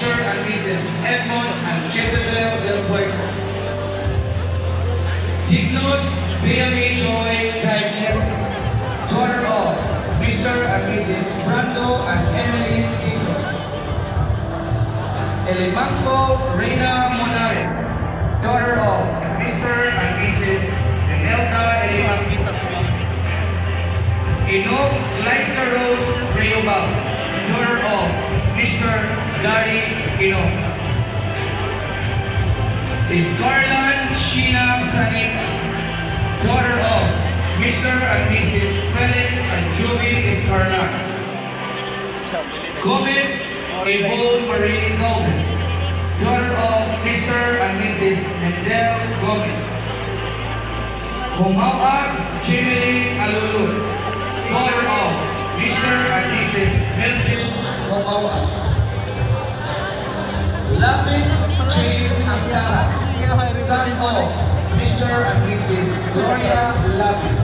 Mr. and Mrs. Edmond and Jezebel Del Puerto. Dignos Bea Joy Gabriel, daughter of Mr. and Mrs. Brando and Emily Dignos. Elimanco Reina Monares, daughter of Mr. and Mrs. Imelda Elimanco. Inog Liza Rose Riobal, daughter of Mr. Gary Inog. Scarlan Sheena Sanita, daughter of Mr. and Mrs. Felix and Julie Scarlan. Gomez Yvonne Marie Gomez, daughter of Mr. and Mrs. Mendel Gomez. Humawas Jimmy Alulu, daughter of Mr. and Mrs. Melvin Humawas. Lapis Jane Ancaras, son of Mr. and Mrs. Gloria Lapis.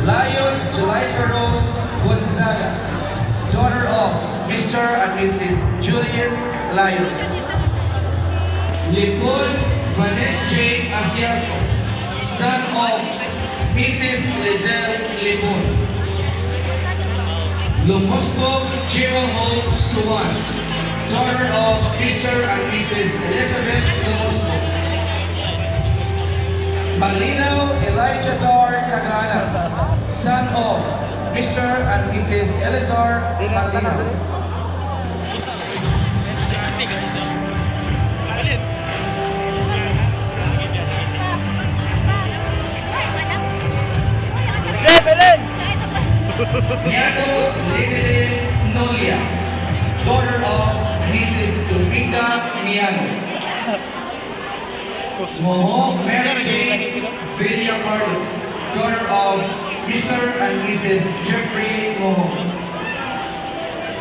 Laios Jelisa Rose Gonzaga, daughter of Mr. and Mrs. Julian Laios. Lipon Vanessa Jane Asiaco, son of Mrs. Lizelle Limon. Lumosco Jewel Hope Suwan, daughter of Mr. and Mrs. Elizabeth Lumosco. Malinaw Elijah Zar Cagana, son of Mr. and Mrs. Elizar Malinaw. Niato Lidlin Nolia, daughter of Mrs. Dominga Miano. Moho Mary Jane Villa Carlos, daughter of Mr. and Mrs. Jeffrey Moho.